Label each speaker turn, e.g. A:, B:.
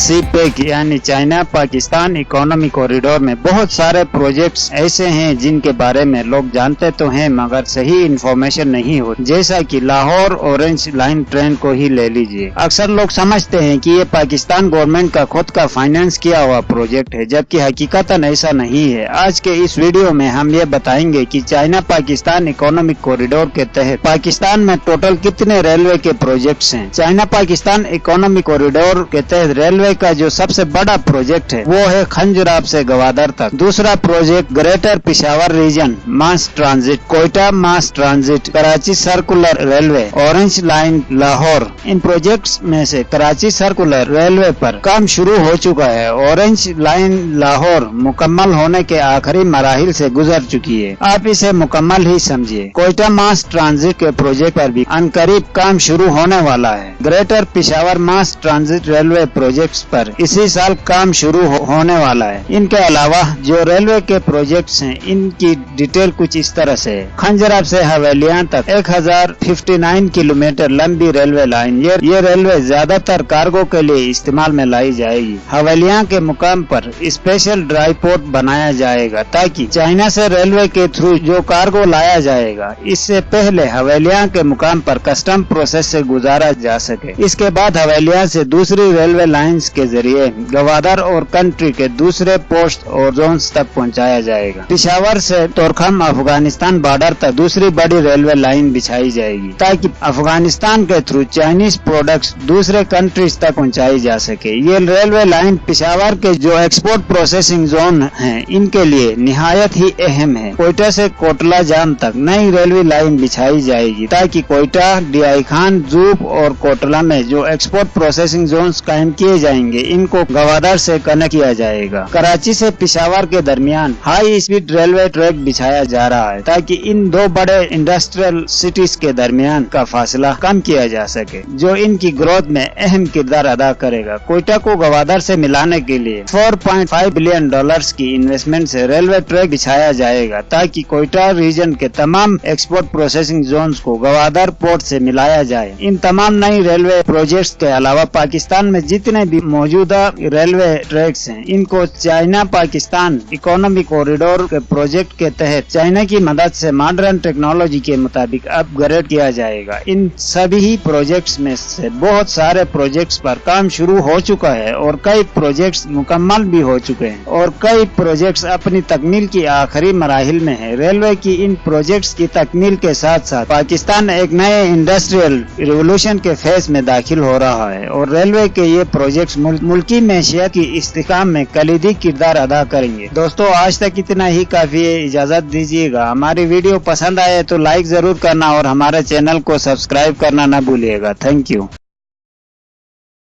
A: सी pack यानी China Pakistan economic corridor में बहुत सारे प्रोजेक्ट्स ऐसे हैं जिनके बारे में लोग जानते तो हैं मगर सही इंफॉर्मेशन नहीं होती, जैसा कि लाहौर ऑरेंज लाइन ट्रेन को ही ले लीजिए। अक्सर लोग समझते हैं कि ये पाकिस्तान गवर्नमेंट का खुद का फाइनेंस किया हुआ प्रोजेक्ट है, जबकि हकीकतन ऐसा नहीं है। आज के इस वीडियो में हम ये बताएंगे कि चाइना पाकिस्तान इकोनॉमिक कॉरिडोर के तहत पाकिस्तान में टोटल कितने रेलवे के प्रोजेक्ट्स हैं। चाइना पाकिस्तान इकोनॉमिक कॉरिडोर के तहत रेलवे का जो सबसे बड़ा प्रोजेक्ट है वो है खंजराब से गवादर तक। दूसरा project greater Peshawar region mass transit, Quetta mass transit, Karachi circular railway, orange line Lahore. इन प्रोजेक्ट्स में से कराची सर्कुलर रेलवे पर काम शुरू हो चुका है। ऑरेंज लाइन लाहौर मुकम्मल होने के आखिरी मराहिल से गुजर चुकी है, आप इसे मुकम्मल ही समझिए। कोयटा मास ट्रांजिट के प्रोजेक्ट पर भी अनकरीब काम शुरू होने वाला है। ग्रेटर पिशावर मास ट्रांजिट रेलवे प्रोजेक्ट्स पर इसी साल काम शुरू होने वाला है। इनके अलावा जो रेलवे के प्रोजेक्ट्स हैं इनकी डिटेल कुछ इस तरह से है। खंजराब से हवेलियां तक 1059 किलोमीटर लंबी रेलवे लाइन। ये रेलवे ज्यादातर कार्गो के लिए इस्तेमाल में लाई जाएगी। हवेलियां के मुकाम पर स्पेशल ड्राई पोर्ट बनाया जाएगा ताकि चाइना से रेलवे के थ्रू जो कार्गो लाया जाएगा इससे पहले हवेलियां के मुकाम पर कस्टम प्रोसेस से गुजारा जा सके। इसके बाद हवेलियां से दूसरी रेलवे लाइंस के जरिए गवादर और कंट्री के दूसरे पोस्ट और जोन्स तक पहुंचाया जाएगा। पिशावर से तोरखम अफगानिस्तान बॉर्डर तक दूसरी बड़ी रेलवे लाइन बिछाई जाएगी ताकि अफगानिस्तान के थ्रू चाइनीज प्रोडक्ट्स दूसरे कंट्रीज तक पहुंचाई जा सके। ये रेलवे लाइन पिशावर के जो एक्सपोर्ट प्रोसेसिंग जोन हैं इनके लिए निहायत ही अहम है। कोयटा से कोटला जाम तक नई रेलवे लाइन बिछाई जाएगी ताकि कोयटा, डीआई खान, जूब और कोटला में जो एक्सपोर्ट प्रोसेसिंग जोन्स कायम किए जाएंगे इनको गवादर से कनेक्ट किया जाएगा। कराची से पिशावर के दरमियान हाई स्पीड रेलवे ट्रैक बिछाया जा रहा है ताकि इन दो बड़े इंडस्ट्रियल सिटीज के दरमियान का फासला कम किया जा सके, जो इनकी ग्रोथ में अहम किरदार अदा करेगा। कोयटा को गवादर से मिलाने के लिए $4.5 बिलियन की इन्वेस्टमेंट से रेलवे ट्रैक बिछाया जाएगा ताकि कोयटा रीजन के तमाम एक्सपोर्ट प्रोसेसिंग जोन्स को गवादर पोर्ट से मिलाया जाए। इन तमाम नई रेलवे प्रोजेक्ट्स के अलावा पाकिस्तान में जितने भी मौजूदा रेलवे ट्रैक्स हैं इनको चाइना पाकिस्तान इकोनॉमिक कॉरिडोर के प्रोजेक्ट के तहत चाइना की मदद से मॉडर्न टेक्नोलॉजी के मुताबिक अपग्रेड किया जाएगा। इन सभी प्रोजेक्ट्स में से बहुत सारे प्रोजेक्ट्स पर काम शुरू हो चुका है और कई प्रोजेक्ट्स मुकम्मल भी हो चुके हैं और कई प्रोजेक्ट्स अपनी तकमील की आखिरी मराहिल में है। रेलवे की इन प्रोजेक्ट्स की तकमील के साथ साथ पाकिस्तान एक नए इंडस्ट्रियल रिवोल्यूशन के फेज में दाखिल हो रहा है और रेलवे के ये प्रोजेक्ट्स मुल्की मैशियत की इस्तेकाम में कलीदी किरदार अदा करेंगे। दोस्तों आज तक इतना ही काफी है, इजाजत दीजिएगा। हमारी वीडियो पसंद आए तो लाइक जरूर करना और हमारे चैनल को सब्सक्राइब करना न भूलिएगा। Thank you.